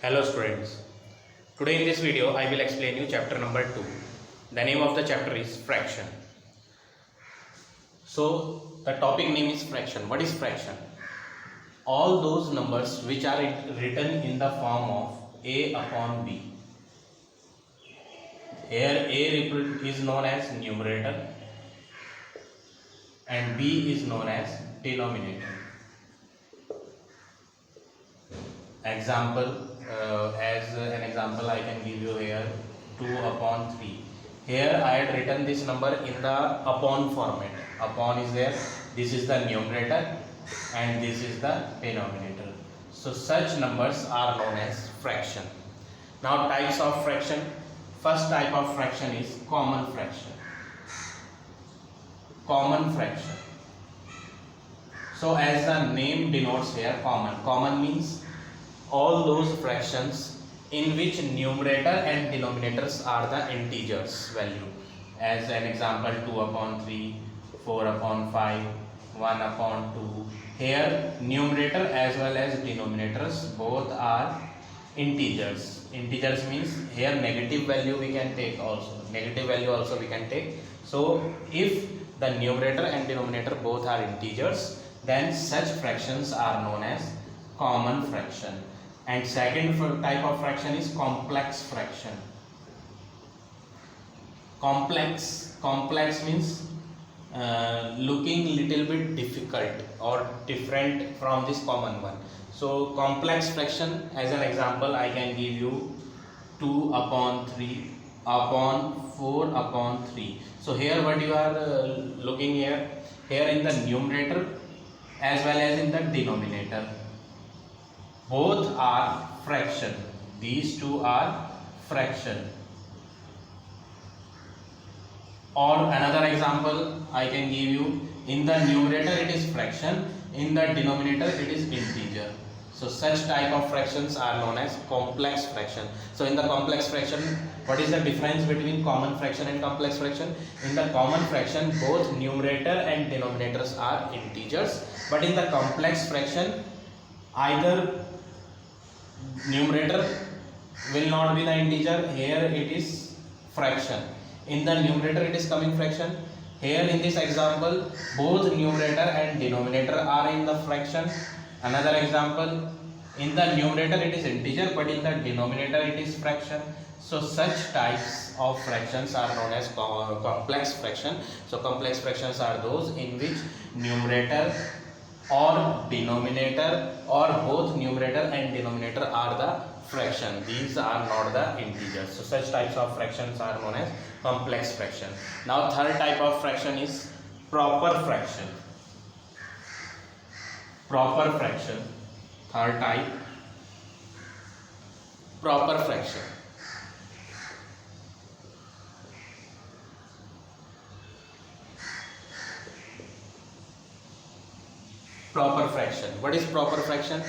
Hello students. Today in this video I will explain you chapter number 2. The name of the chapter is fraction. So the topic name is fraction. What is fraction? All those numbers which are written in the form of a upon b. Here a is known as numerator and b is known as denominator. Example, as an example I can give you here 2 upon 3. Here I had written this number in the upon format. Upon is there, this is the numerator and this is the denominator. So such numbers are known as fraction. Now types of fraction. First type of fraction is common fraction. Common fraction. So as the name denotes here, common means all those fractions in which numerator and denominators are the integers value. As an example, 2 upon 3, 4 upon 5, 1 upon 2. Here numerator as well as denominators both are integers. Integers means here negative value we can take also. Negative value also we can take. So if the numerator and denominator both are integers, then such fractions are known as common fraction. And second type of fraction is complex fraction. Complex means looking little bit difficult or different from this common one. So complex fraction, as an example I can give you 2 upon 3 upon 4 upon 3. So here what you are looking here in the numerator as well as in the denominator, both are fraction. These two are fraction. Or another example I can give you, in the numerator it is fraction, in the denominator it is integer. So such type of fractions are known as complex fraction. So in the complex fraction, what is the difference between common fraction and complex fraction? In the common fraction, both numerator and denominators are integers, but in the complex fraction, either numerator will not be the integer, here it is fraction. In the numerator it is coming fraction. Here in this example, both numerator and denominator are in the fraction. Another example, in the numerator it is integer, but in the denominator it is fraction. So such types of fractions are known as complex fraction. So complex fractions are those in which numerator or denominator or both numerator and denominator are the fraction. These are not the integers. So such types of fractions are known as complex fraction. Now third type of fraction is proper fraction. Proper fraction. Third type, proper fraction. Proper fraction. What is proper fraction?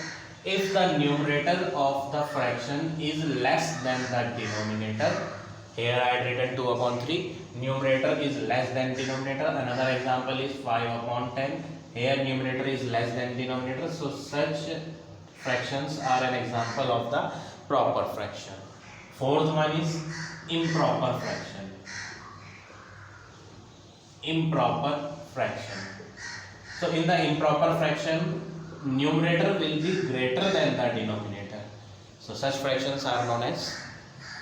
If the numerator of the fraction is less than the denominator, here I had written 2 upon 3, numerator is less than denominator. Another example is 5 upon 10, here numerator is less than denominator. So such fractions are an example of the proper fraction. Fourth one is improper fraction. Improper fraction. So in the improper fraction, numerator will be greater than the denominator. So such fractions are known as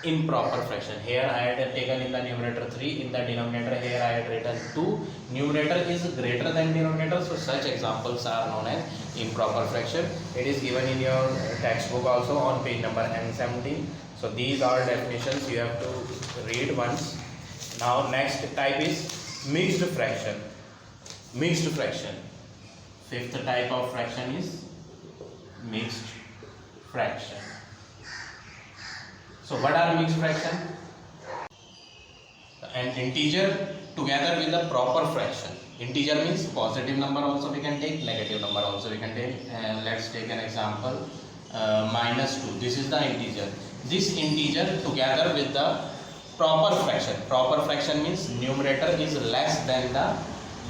improper fraction. Here I had taken in the numerator 3, in the denominator here I had written 2. Numerator is greater than denominator, so such examples are known as improper fraction. It is given in your textbook also on page number N17. So these are definitions you have to read once. Now next type is mixed fraction. Mixed fraction. Fifth type of fraction is mixed fraction. So what are mixed fraction? An integer together with a proper fraction. Integer means positive number also we can take, negative number also we can take. Let's take an example, -2. This is the integer. This integer together with the proper fraction. Proper fraction means numerator is less than the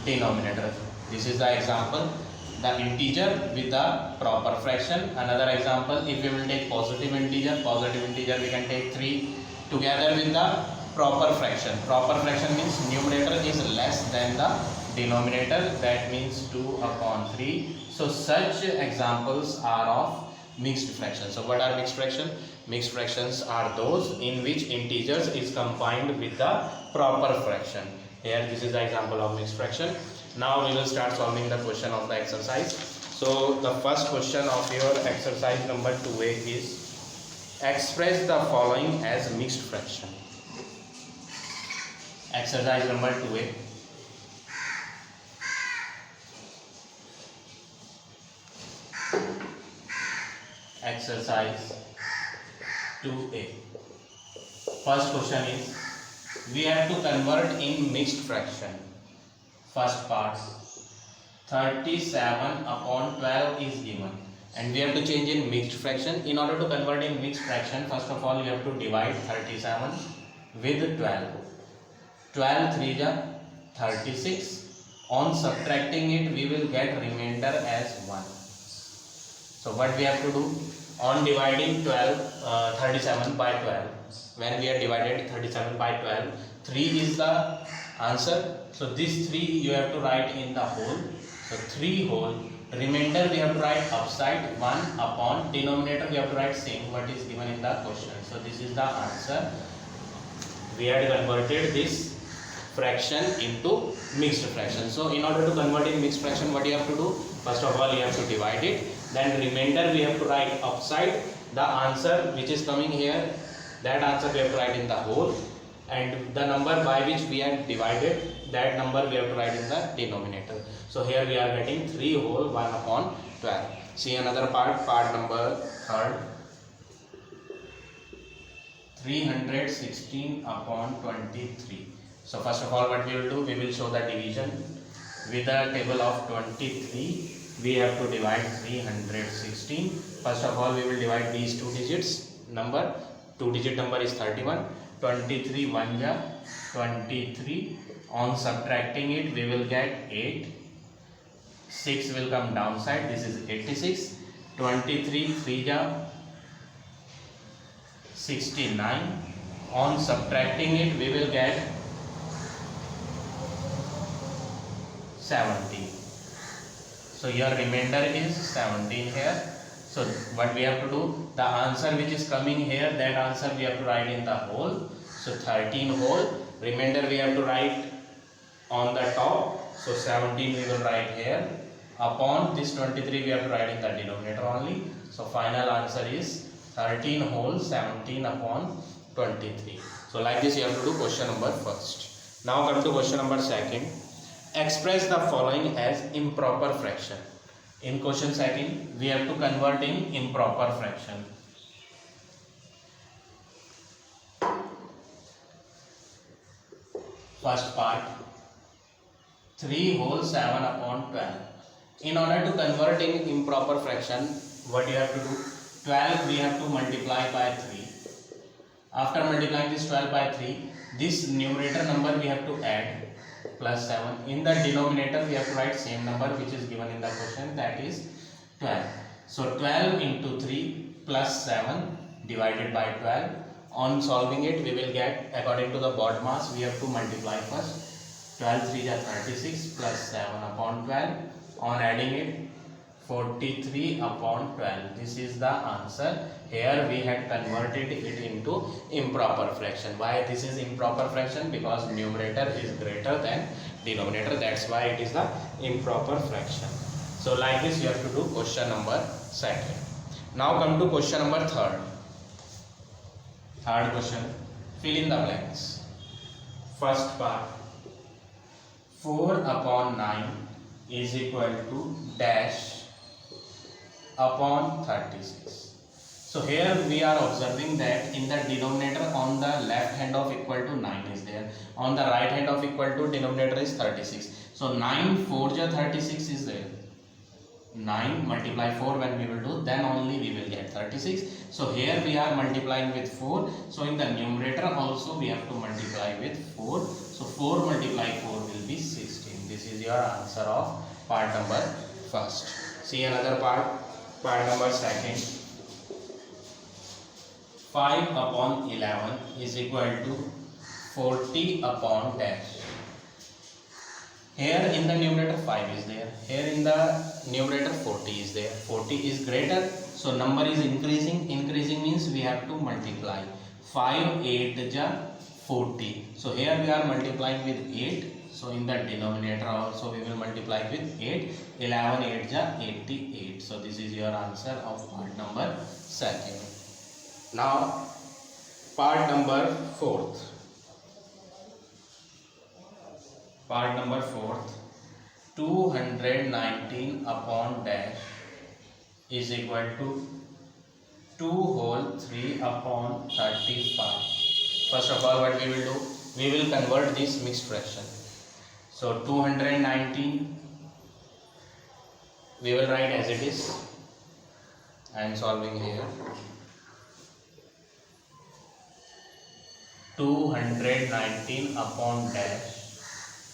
denominator. This is the example. the integer with the proper fraction. Another example, if we will take positive integer integer. Positive integer we can take 3 together with the proper fraction. Proper fraction means numerator is less than the denominator, that means 2 upon 3. So such examples are of mixed fractions. So what are mixed fractions? Mixed fractions are those in which integers is combined with the proper fraction. Here this is the example of mixed fraction. Now we will start solving the question of the exercise. So the first question of your exercise number 2a is express the following as mixed fraction. Exercise number 2a. Exercise 2a. First question is we have to convert in mixed fraction. First part, 37 upon 12 is given and we have to change in mixed fraction. In order to convert in mixed fraction, first of all you have to divide 37 with 12. 12 3 is 36. On subtracting it we will get remainder as 1. So what we have to do, on dividing 37 by 12, when we are divided 37 by 12, 3 is the answer. So this 3 you have to write in the whole. So 3 whole, remainder we have to write upside, 1 upon, denominator we have to write same what is given in the question. So this is the answer. We had converted this fraction into mixed fraction. So in order to convert in mixed fraction, what you have to do, first of all you have to divide it, then remainder we have to write upside, the answer which is coming here, that answer we have to write in the whole, and the number by which we are divided, that number we have to write in the denominator. So here we are getting 3 whole 1 upon 12. See another part, part number 3rd, 316 upon 23. So first of all what we will do, we will show the division. With the table of 23 we have to divide 316. First of all we will divide these two digits number. 2-digit number is 31. 23 1 ja 23. On subtracting it we will get 8. 6 will come downside, this is 86. 23 3 ja 69. On subtracting it we will get 17. So your remainder is 17 here. So what we have to do, the answer which is coming here, that answer we have to write in the whole. So 13 whole, remainder we have to write on the top. So 17 we will write here. Upon this 23 we have to write in the denominator only. So final answer is 13 whole 17 upon 23. So like this you have to do question number first. Now come to question number second. Express the following as improper fraction. In question second, we have to convert in improper fraction. First part, 3 whole 7 upon 12. In order to convert in improper fraction, what you have to do? 12 we have to multiply by 3. After multiplying this 12 by 3, this numerator number we have to add. Plus 7. In the denominator we have to write same number which is given in the question, that is 12. So 12 into 3 plus 7 divided by 12. On solving it we will get, according to the BODMAS, we have to multiply first. 12 3 is 36 plus 7 upon 12. On adding it, 43 upon 12. This is the answer. Here we had converted it into improper fraction. Why this is improper fraction? Because numerator is greater than denominator. That's why it is the improper fraction. So like this you have to do question number second. Now come to question number third. Third question. Fill in the blanks. First part. 4 upon 9 is equal to dash upon 36. So here we are observing that in the denominator on the left hand of equal to 9 is there. On the right hand of equal to denominator is 36. So 9 4 ja 36 is there. 9 multiply 4 when we will do, then only we will get 36. So here we are multiplying with 4. So in the numerator also we have to multiply with 4. So 4 multiply 4 will be 16. This is your answer of part number first. See another part, part number second. 5 upon 11 is equal to 40 upon dash. Here in the numerator 5 is there, here in the numerator 40 is there. 40 is greater, so number is increasing. Increasing means we have to multiply. 5 8 ja 40. So here we are multiplying with 8. So in the denominator also we will multiply with 8. 11 8 ja 88. So this is your answer of part number 2nd. Now part number 4th. Part number 4th. 219 upon dash is equal to 2 whole 3 upon 35. First of all, what we will do? We will convert this mixed fraction. So 219 we will write as it is. I am solving here. 219 upon dash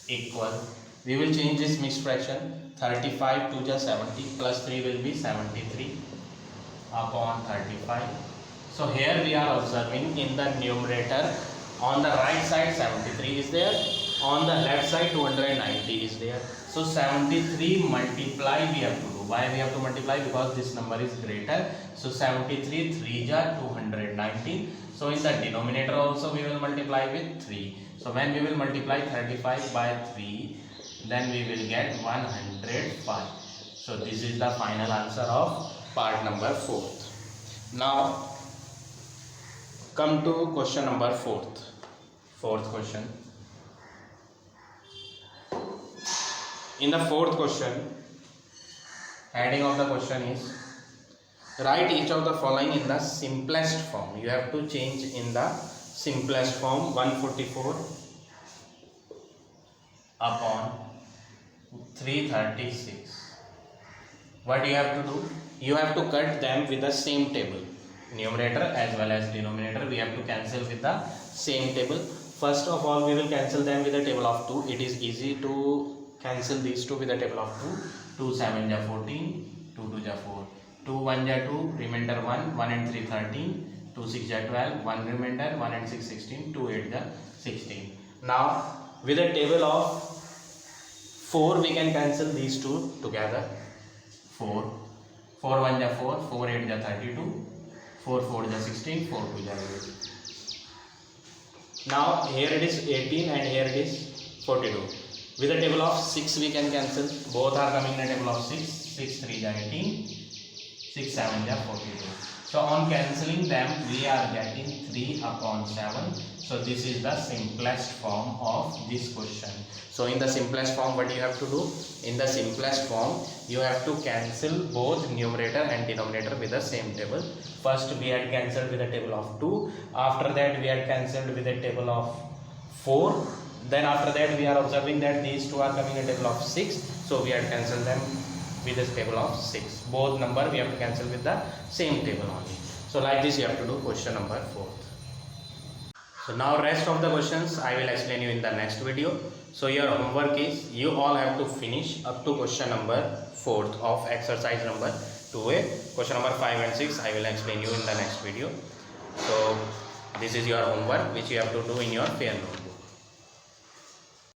equal, we will change this mixed fraction. 35 to just 70 plus 3 will be 73 upon 35. So here we are observing in the numerator, on the right side 73 is there, on the left side 290 is there. So 73 multiply we have to do. Why we have to multiply? Because this number is greater. So 73 3 ja 290. So in the denominator also we will multiply with 3. So when we will multiply 35 by 3, then we will get 105. So this is the final answer of part number 4th. Now come to question number 4th. Fourth question. In the fourth question, heading of the question is, write each of the following in the simplest form. You have to change in the simplest form. 144 upon 336. What you have to do? You have to cut them with the same table. Numerator as well as denominator we have to cancel with the same table. First of all, we will cancel them with the table of 2. It is easy to cancel these two with the table of 2. 2 7 ja 14, 2 2 ja 4, 2 1 ja 2, remainder 1, 1 and 3 13, 2 6 ja 12, 1 remainder, 1 and 6 16, 2 8 ja 16. Now with the table of 4 we can cancel these two together. 4 4 1 ja 4, 4 8 ja 32, 4 4 ja 16, 4 2 ja 8. Now here it is 18 and here it is 42. With the table of 6 we can cancel. Both are coming in the table of 6. 6 3 ja 18, 6 7 ja 42. So on cancelling them we are getting 3 upon 7. So this is the simplest form of this question. So in the simplest form, what you have to do? In the simplest form you have to cancel both numerator and denominator with the same table. First we had cancelled with the table of 2. After that we had cancelled with the table of 4. Then after that we are observing that these two are coming in the table of 6. So we had cancelled them with this table of 6. Both number we have to cancel with the same table only. So like this you have to do question number 4th. So now rest of the questions I will explain you in the next video. So your homework is, you all have to finish up to question number 4th of exercise number 2A. Question number 5 and 6 I will explain you in the next video. So this is your homework which you have to do in your fair note.